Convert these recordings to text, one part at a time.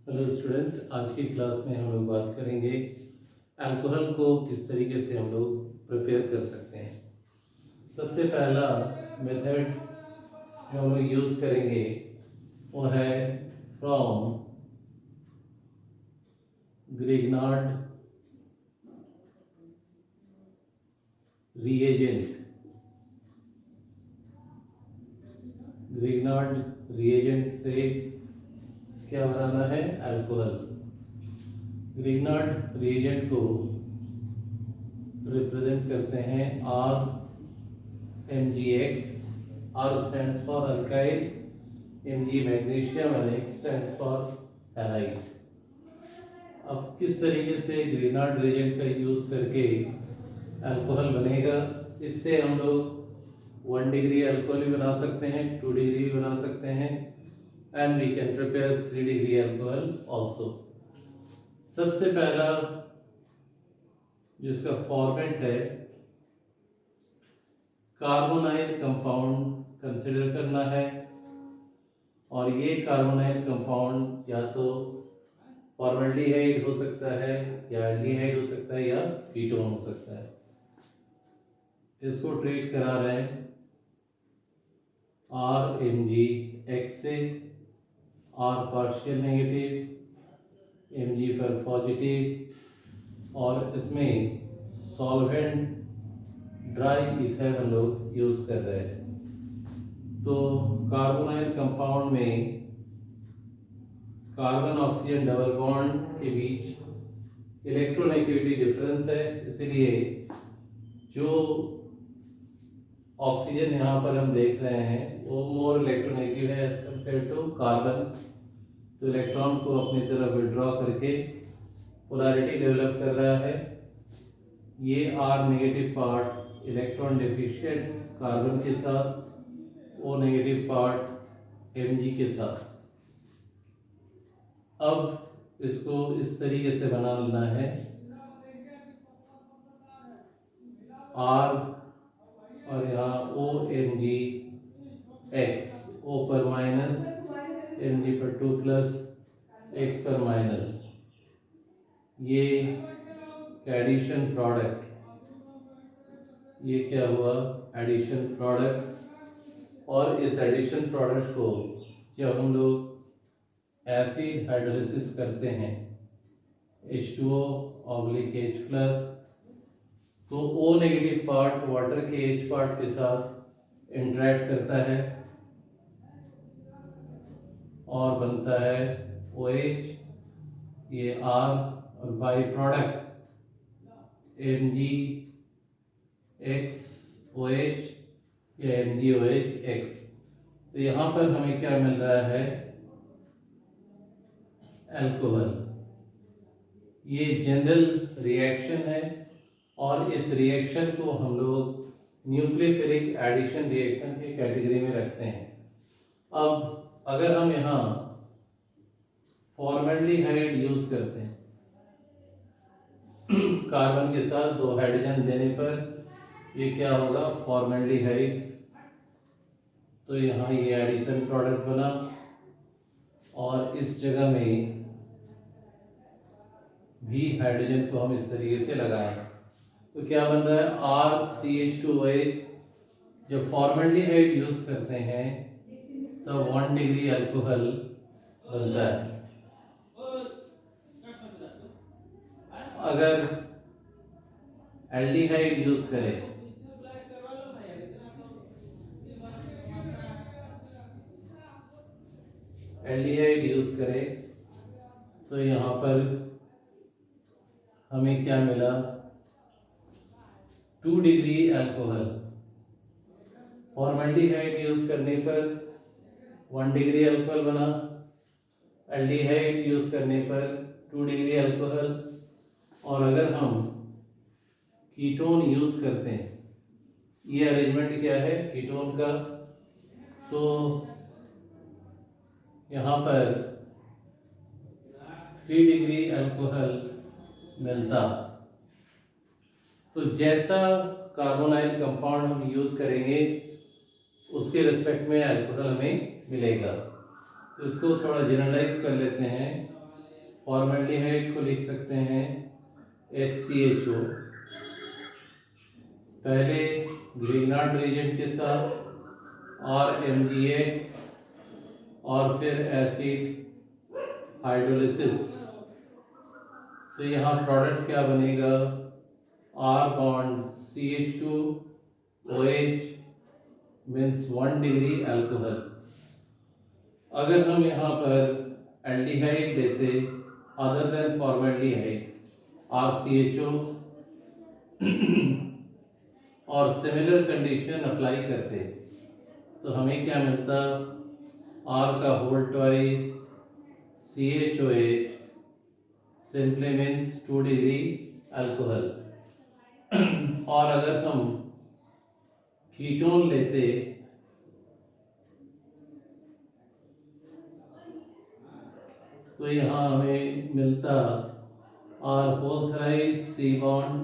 Hello student, आज की class में हम लोग बात करेंगे अल्कोहल को किस तरीके से हम लोग प्रिपेयर कर सकते हैं। सबसे पहला मेथड जो हम लोग यूज़ करेंगे वो है from Grignard reagent. Grignard reagent से क्या बनाना है? अल्कोहल। ग्रिग्नार्ड रिएजेंट को रिप्रेजेंट करते हैं RMgX। R stands for alkyl, Mg magnesium and X stands for halide। अब किस तरीके से ग्रिग्नार्ड रिएजेंट का यूज़ करके अल्कोहल बनेगा? इससे हम लोग 1 डिग्री अल्कोहल भी बना सकते हैं, 2 डिग्री भी बना सकते हैं, and we can prepare 3 degree alcohol also. सबसे पहला जिसका फॉर्मेट है, कार्बोनाइल कंपाउंड कंसिडर करना है, और ये कार्बोनाइल कंपाउंड या तो फॉर्मल्डिहाइड हो सकता है, या एल्डिहाइड हो सकता है, या कीटोन हो सकता है। इसको ट्रीट करा रहे हैं RMgX से। R पार्शियल नेगेटिव, Mg पर पॉजिटिव, और इसमें सॉल्वेंट ड्राई ईथर हम लोग यूज़ कर रहे हैं। तो कार्बोनाइल कंपाउंड में कार्बन ऑक्सीजन डबल बॉन्ड के बीच इलेक्ट्रोनेगेटिविटी डिफरेंस है, इसलिए जो ऑक्सीजन यहाँ पर हम देख रहे हैं वो मोर इलेक्ट्रोनेगेटिव है एज कम्पेयर टू कार्बन। तो इलेक्ट्रॉन को अपनी तरफ विड्रॉ करके पोलैरिटी डेवलप कर रहा है। ये R negative part electron deficient carbon के साथ, O नेगेटिव पार्ट Mg के साथ। अब इसको इस तरीके से बनाना है, R और यहाँ OMgX, O पर माइनस, Mg पर 2 प्लस, X पर माइनस। ये एडिशन प्रोडक्ट, ये क्या हुआ? Addition product. और इस एडिशन प्रोडक्ट को जब हम लोग एसिड हाइड्रोलिसिस करते हैं H2O/H+, तो O नेगेटिव पार्ट वाटर के H पार्ट के साथ इंटरेक्ट करता है और बनता है OH, ये R, और बाई प्रोडक्ट MgX OH या MgOH-X। तो यहाँ पर हमें क्या मिल रहा है? अल्कोहल। ये जनरल रिएक्शन है, और इस रिएक्शन को हम लोग न्यूक्लियोफिलिक एडिशन रिएक्शन की कैटेगरी में रखते हैं। अब अगर हम यहाँ फॉर्मल्डिहाइड यूज करते हैं कार्बन के साथ 2 हाइड्रोजन देने पर, ये क्या होगा? फॉर्मल्डिहाइड। तो यहाँ ये एडिशन प्रोडक्ट बना, और इस जगह में भी हाइड्रोजन को हम इस तरीके से लगाएं, तो क्या बन रहा है? RCH2OH। जब फॉर्मल्डिहाइड यूज करते हैं तो 1 डिग्री अल्कोहल बनता है। अगर एल्डिहाइड यूज करें, तो यहाँ पर हमें क्या मिला? 2 डिग्री अल्कोहल। फॉर्मल्डिहाइड यूज करने पर 1 डिग्री अल्कोहल बना, एल्डिहाइड यूज करने पर 2 डिग्री अल्कोहल। और अगर हम कीटोन यूज करते हैं, ये अरेंजमेंट क्या है कीटोन का? तो यहाँ पर 3 डिग्री अल्कोहल मिलता। तो जैसा कार्बोनाइल कंपाउंड हम यूज करेंगे उसके रिस्पेक्ट में अल्कोहल हमें मिलेगा। तो इसको थोड़ा जनरलाइज कर लेते हैं। फॉर्मेल्डिहाइड को लिख सकते हैं HCHO, पहले ग्रिग्नार्ड रिएजेंट के साथ और MgX और फिर एसिड हाइड्रोलिसिस। तो यहाँ प्रोडक्ट क्या बनेगा, R bond CH2 OH means 1 degree alcohol. अगर हम यहाँ पर एल्डिहाइड लेते अदर देन फॉर्मेल्डिहाइड RCHO और सिमिलर कंडीशन अप्लाई करते तो हमें क्या मिलता, R का whole twice CHOH simply means 2 degree alcohol. और अगर हम कीटोन लेते तो यहाँ हमें मिलता R whole thrice C bond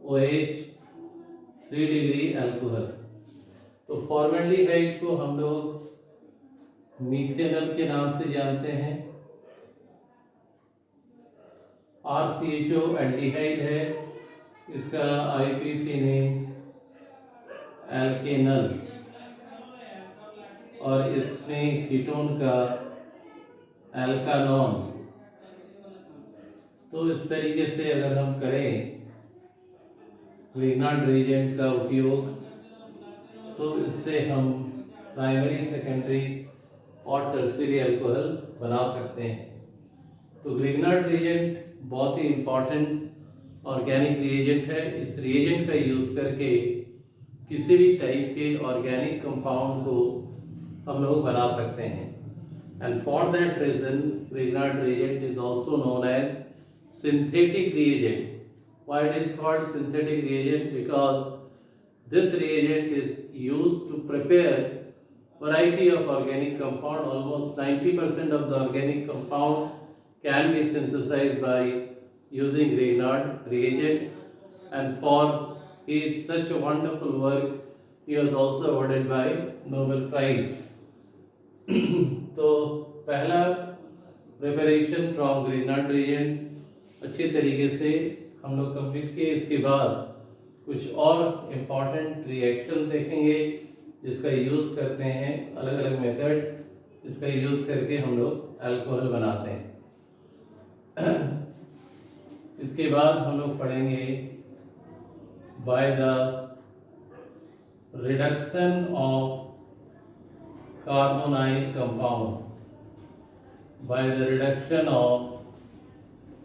OH 3 degree alcohol. तो फॉर्मेल्डिहाइड को हम लोग मीथेनॉल के नाम से जानते हैं। RCHO एल्डिहाइड है, इसका IPC नेम एल्केनल, और इसमें कीटोन का एल्कानॉन। तो इस तरीके से अगर हम करें ग्रिग्नार्ड रिएजेंट का उपयोग तो इससे हम प्राइमरी, सेकेंडरी और टर्शियरी अल्कोहल बना सकते हैं। तो ग्रिग्नार्ड रिएजेंट बहुत ही इम्पॉर्टेंट ऑर्गेनिक रिएजेंट है। इस रिएजेंट का यूज़ करके किसी भी टाइप के ऑर्गेनिक कंपाउंड को हम लोग बना सकते हैं। And for that reason Grignard reagent is also known as synthetic reagent. Why it is called synthetic reagent? Because this reagent is used to prepare variety of organic compound. Almost 90% of the organic compound can be synthesized by using Grignard reagent. And for his such a wonderful work, he was also awarded by Nobel Prize. तो पहला preparation from Grignard reagent अच्छे तरीके से हम लोग complete किए। इसके बाद कुछ और इम्पॉर्टेंट रिएक्शन देखेंगे जिसका यूज़ करते हैं, अलग अलग मेथड इसका यूज़ करके हम लोग अल्कोहल बनाते हैं। इसके बाद हम लोग पढ़ेंगे by the reduction of carbonyl compound, by the reduction of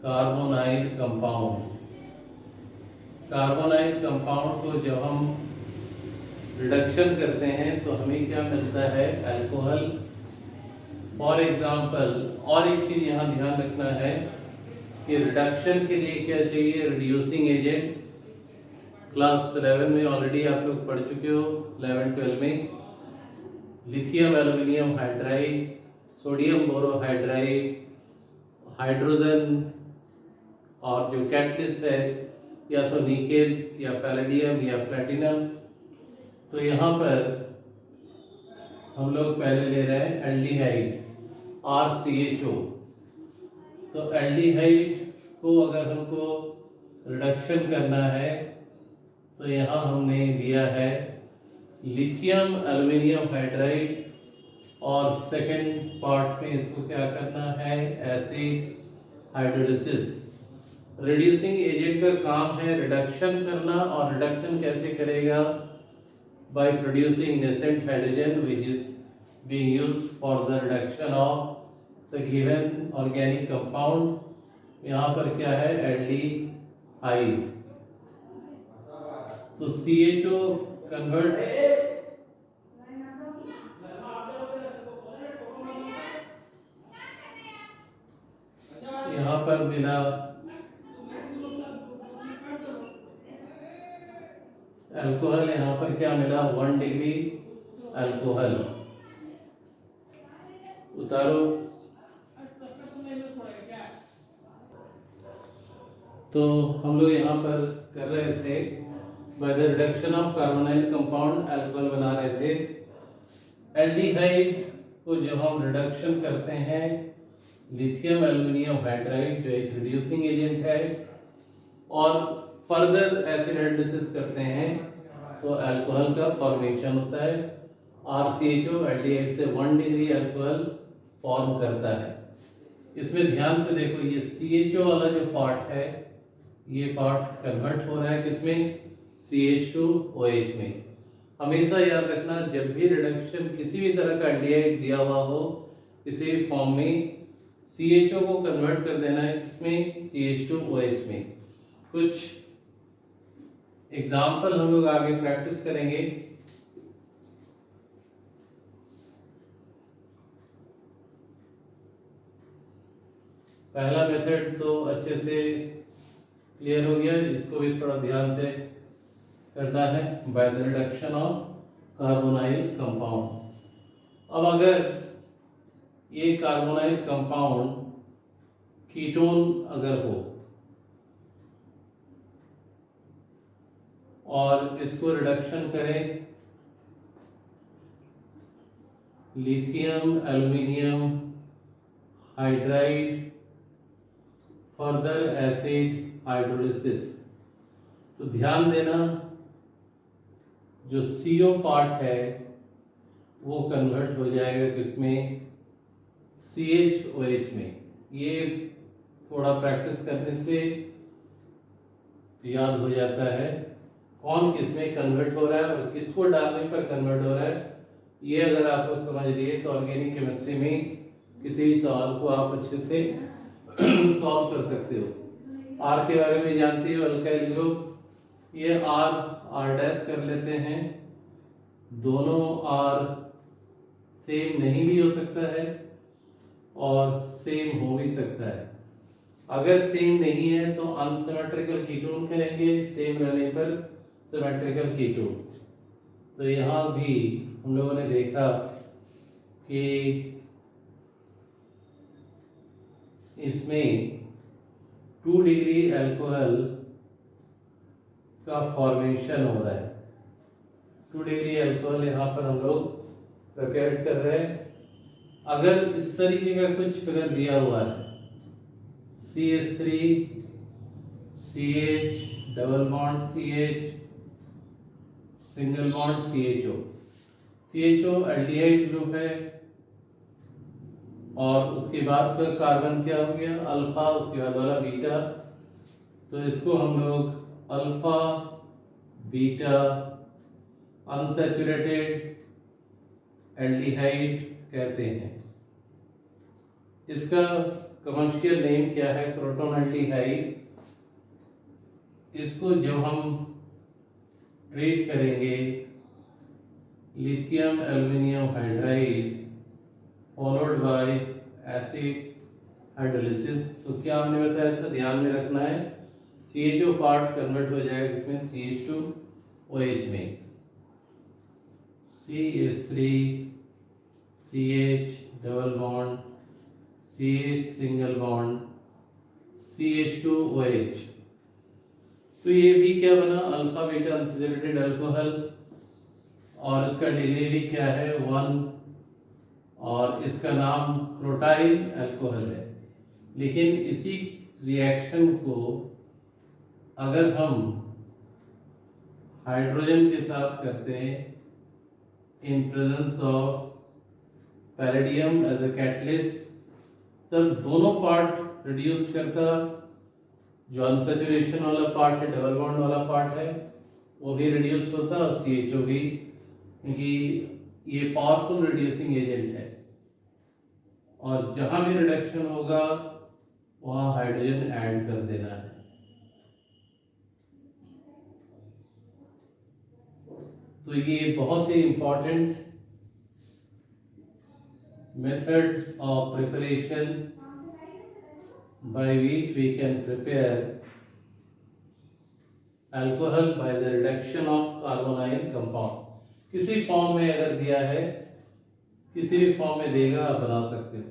carbonyl compound. Carbonyl compound को जब हम रिडक्शन करते हैं तो हमें क्या मिलता है, अल्कोहल। फॉर एग्जांपल, और एक चीज़ यहाँ ध्यान रखना है कि रिडक्शन के लिए क्या चाहिए, रिड्यूसिंग एजेंट। क्लास 11 में ऑलरेडी आप लोग पढ़ चुके हो, 11-12 में lithium aluminium hydride, sodium borohydride, hydrogen, और जो कैटलिस्ट है या तो निकेल या पैलेडियम या प्लैटिनम। तो यहाँ पर हम लोग पहले ले रहे हैं एल्डिहाइड RCHO। तो एल्डिहाइड को अगर हमको रिडक्शन करना है तो यहाँ हमने लिया है लिथियम एल्युमिनियम हाइड्राइड, और सेकंड पार्ट में इसको क्या करना है, एसिड हाइड्रोलिसिस। रिड्यूसिंग एजेंट का काम है रिडक्शन करना, और रिडक्शन कैसे करेगा, by producing nascent hydrogen which is being used for the reduction of the given organic compound. यहाँ पर क्या है, एल्डिहाइड। तो CHO कन्वर्ट यहाँ पर मिला अल्कोहल, यहाँ पर क्या मिला, 1 डिग्री अल्कोहल। उतारो। तो हम लोग यहाँ पर कर रहे थे by the reduction of carbonyl compound alcohol बना रहे थे। एल्डिहाइड को जब हम रिडक्शन करते हैं लिथियम एल्यूमिनियम हाइड्राइड जो एक रिड्यूसिंग एजेंट है, और फर्दर एसिड हाइड्रोलिसिस करते हैं तो अल्कोहल का फॉर्मेशन होता है। RCHO एल्डिहाइड से 1 डिग्री अल्कोहल फॉर्म करता है। इसमें ध्यान से देखो, ये CHO वाला जो पार्ट है, ये पार्ट कन्वर्ट हो रहा है किसमें, CH2OH में। हमेशा याद रखना, जब भी रिडक्शन किसी भी तरह का एल्डिहाइड दिया हुआ हो किसी भी फॉर्म में, CHO को कन्वर्ट कर देना है किसमें, CH2OH में। कुछ एग्जाम्पल हम लोग आगे प्रैक्टिस करेंगे। पहला मेथड तो अच्छे से क्लियर हो गया, इसको भी थोड़ा ध्यान से करना है, by the reduction of carbonyl compound. अब अगर ये कार्बोनाइल कंपाउंड कीटोन अगर हो और इसको रिडक्शन करें lithium aluminium hydride further acid hydrolysis, तो ध्यान देना जो CO पार्ट है वो कन्वर्ट हो जाएगा किसमें, CHOH में। ये थोड़ा प्रैक्टिस करने से याद हो जाता है कौन किसमें कन्वर्ट हो रहा है और किसको डालने पर कन्वर्ट हो रहा है। ये अगर आप लोग समझ लिए तो ऑर्गेनिक केमिस्ट्री में किसी भी सवाल को आप अच्छे से सॉल्व कर सकते हो। R के बारे में जानते हो, अल्काइल ग्रुप, ये R डैश कर लेते हैं। दोनों R सेम नहीं भी हो सकता है और सेम हो भी सकता है। अगर सेम नहीं है तो अनसिमेट्रिकल कीटोन कहेंगे, सेम रहने पर सिमेट्रिकल कीटोन। तो यहाँ भी हम लोगों ने देखा कि इसमें 2 डिग्री अल्कोहल का फॉर्मेशन हो रहा है। 2 डिग्री अल्कोहल यहाँ पर हम लोग प्रिपेयर कर रहे हैं। अगर इस तरीके का कुछ अगर दिया हुआ है, CH3 CH double bond CH single bond CHO aldehyde group है, और उसके बाद का कार्बन क्या हो गया, अल्फा, उसके बाद वाला बीटा, तो इसको हम लोग अल्फा बीटा अनसैचुरेटेड एल्डिहाइड कहते हैं। इसका कमर्शियल नेम क्या है, प्रोटोन एल्डिहाइड। इसको जब हम ट्रीट करेंगे lithium aluminium hydride followed by acid hydrolysis, तो क्या हमने बताया था, ध्यान में रखना है, CHO पार्ट कन्वर्ट हो जाएगा इसमें CH2OH में, CH3 CH double bond CH single bond CH2OH। तो ये भी क्या बना, अल्फा बीटा अनसैचुरेटेड अल्कोहल, और इसका डिग्री भी क्या है 1, और इसका नाम क्रोटाइल अल्कोहल है। लेकिन इसी रिएक्शन को अगर हम हाइड्रोजन के साथ करते हैं in presence of palladium as a catalyst, तब दोनों पार्ट रिड्यूस करता, जो अनसैचुरेशन वाला पार्ट है, डबल बॉन्ड वाला पार्ट है, वो भी रिड्यूस होता और CHO भी, क्योंकि ये पावरफुल रिड्यूसिंग एजेंट है, और जहां भी रिडक्शन होगा वहां हाइड्रोजन ऐड कर देना है। तो ये बहुत ही important method of preparation by which we can prepare alcohol by the reduction of carbonyl compound। किसी फॉर्म में अगर दिया है, किसी भी फॉर्म में देगा, आप बना सकते हो।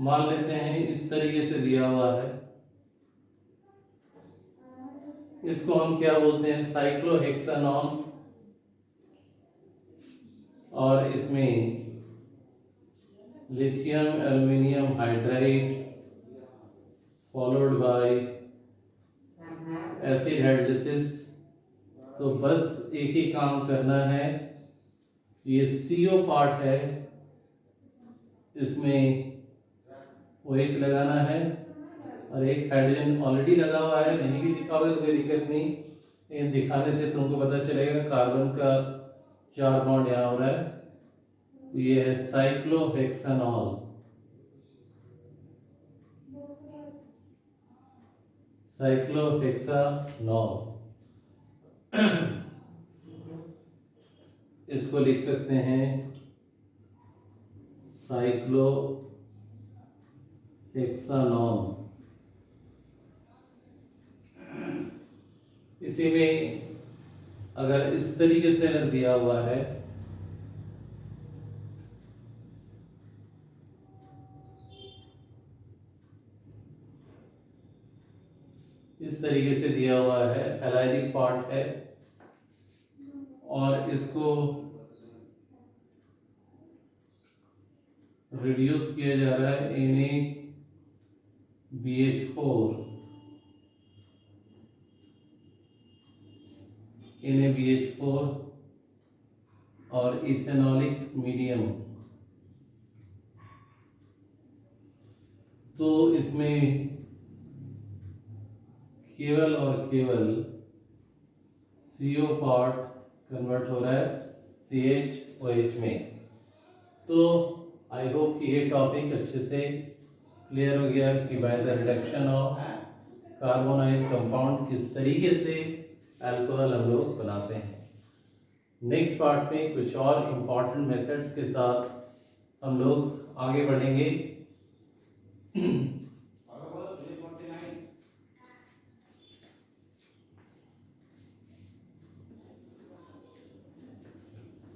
मान लेते हैं इस तरीके से दिया हुआ है, इसको हम क्या बोलते हैं, साइक्लोहेक्सानॉन, और इसमें lithium aluminium hydride followed by acid hydrolysis. तो बस एक ही काम करना है, ये CO पार्ट है, इसमें OH लगाना है और एक हाइड्रोजन ऑलरेडी लगा हुआ है, नहीं भी दिखाओगे तो कोई दिक्कत नहीं, लेकिन दिखाने से तुमको पता चलेगा कार्बन का 4 बॉन्ड यहाँ हो रहा है। तो ये है साइक्लोहेक्सानॉल, साइक्लोहेक्सानॉल। इसको लिख सकते हैं साइक्लोहेक्सानॉल। इसी में अगर इस तरीके से अगर दिया हुआ है, इस तरीके से दिया हुआ है, एलाइलिक पार्ट है और इसको रिड्यूस किया जा रहा है NaBH4 और इथेनॉलिक मीडियम। तो इसमें केवल और केवल CO पार्ट कन्वर्ट हो रहा है CHOH में। तो आई होप कि ये टॉपिक अच्छे से क्लियर हो गया कि by the reduction of carbonyl compound किस तरीके से अल्कोहल हम लोग बनाते हैं। नेक्स्ट पार्ट में कुछ और इम्पॉर्टेंट मेथड्स के साथ हम लोग आगे बढ़ेंगे।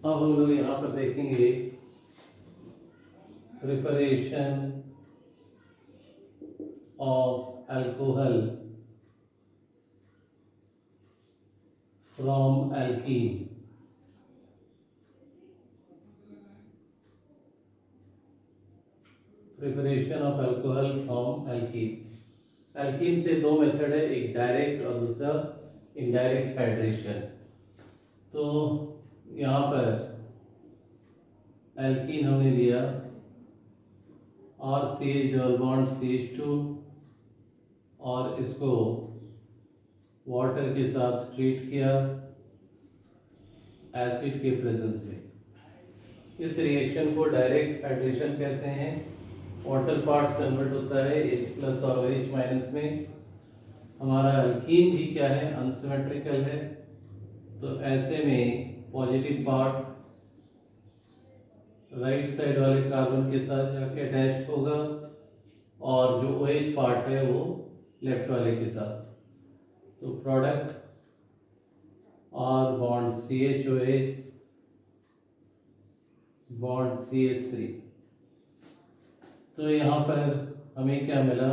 अब हम लोग यहाँ पर देखेंगे preparation of alcohol from alkene. Preparation of alcohol from alkene. Alkene से दो मेथड है, एक डायरेक्ट और दूसरा इनडायरेक्ट हाइड्रेशन। तो यहाँ पर एल्कीन हमने लिया और CH डबल बॉन्ड CH2 और इसको वाटर के साथ ट्रीट किया एसिड के प्रेजेंस में। इस रिएक्शन को डायरेक्ट हाइड्रेशन कहते हैं। वाटर पार्ट कन्वर्ट होता है H+ और OH- में। हमारा अल्कीन भी क्या है, अनसिमेट्रिकल है, तो ऐसे में पॉजिटिव पार्ट राइट साइड वाले कार्बन के साथ जाके अटैच होगा और जो OH पार्ट है वो लेफ्ट वाले के साथ। तो product R bond CHOH bond CH3। तो यहाँ पर हमें क्या मिला,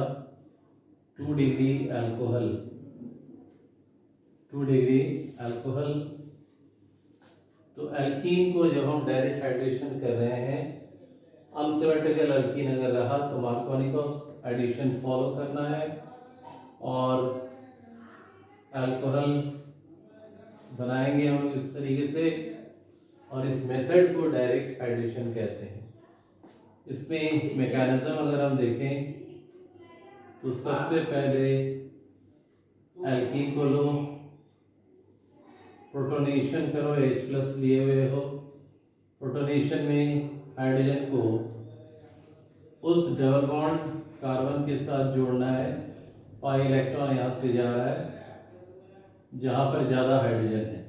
2 डिग्री अल्कोहल, 2 डिग्री अल्कोहल। तो एल्कीन को जब हम डायरेक्ट हाइड्रेशन कर रहे हैं, अनसिमेट्रिकल एल्कीन अगर रहा तो मार्कोनिकॉफ एडिशन फॉलो करना है और अल्कोहल बनाएंगे हम लोग इस तरीके से, और इस मेथड को डायरेक्ट हाइड्रेशन कहते हैं। इसमें मैकेनिज्म अगर हम देखें तो सबसे पहले एल्कीन को लो, प्रोटोनेशन करो, H+ लिए हुए हो। प्रोटोनेशन में हाइड्रोजन को उस डबल बॉन्ड कार्बन के साथ जोड़ना है, पाई इलेक्ट्रॉन यहाँ से जा रहा है जहाँ पर ज़्यादा हाइड्रोजन है।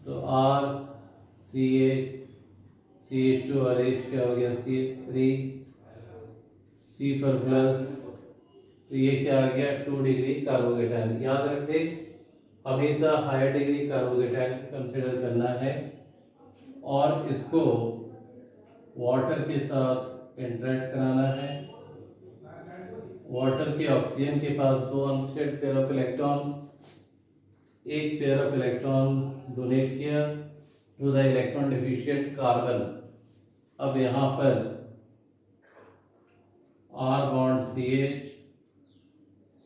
तो R CH2 और H क्या हो गया CH3, C पर प्लस, तो ये क्या आ गया 2 डिग्री कार्बोकेटायन। याद रखें हमेशा हायर डिग्री कार्बोकेटायन कंसिडर करना है और इसको वाटर के साथ इंटरेक्ट कराना है। वाटर के ऑक्सीजन के पास 2 अनस्टेड पेयर ऑफ इलेक्ट्रॉन, एक पेयर ऑफ इलेक्ट्रॉन डोनेट किया to the electron deficient carbon. अब यहाँ पर R बॉन्ड CH,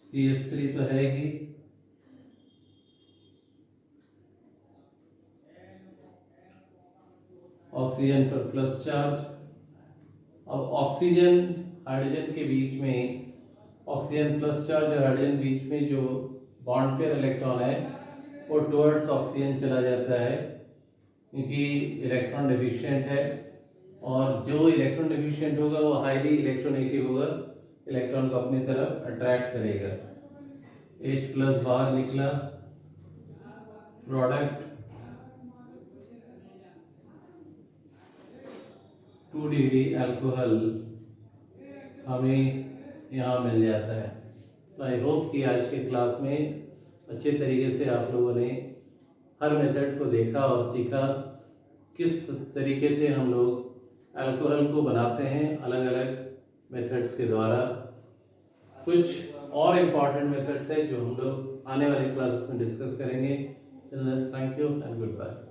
CH3 तो है ही, ऑक्सीजन पर प्लस चार्ज। अब ऑक्सीजन हाइड्रोजन के बीच में, ऑक्सीजन प्लस चार्ज और हाइड्रोजन बीच में जो बॉन्ड पेयर इलेक्ट्रॉन है वो टुवर्ड्स ऑक्सीजन चला जाता है, क्योंकि इलेक्ट्रॉन डिफिशिएंट है, और जो इलेक्ट्रॉन डिफिशिएंट होगा वो हाईली इलेक्ट्रोनेगेटिव होगा, इलेक्ट्रॉन को अपनी तरफ अट्रैक्ट करेगा। H प्लस बाहर निकला, प्रोडक्ट 2 डिग्री अल्कोहल हमें यहाँ मिल जाता है। तो आई होप कि आज के क्लास में अच्छे तरीके से आप लोगों ने हर मेथड को देखा और सीखा किस तरीके से हम लोग अल्कोहल को बनाते हैं अलग अलग मेथड्स के द्वारा। कुछ और इम्पॉर्टेंट मेथड्स है जो हम लोग आने वाले क्लासेस में डिस्कस करेंगे। Thank you and good bye.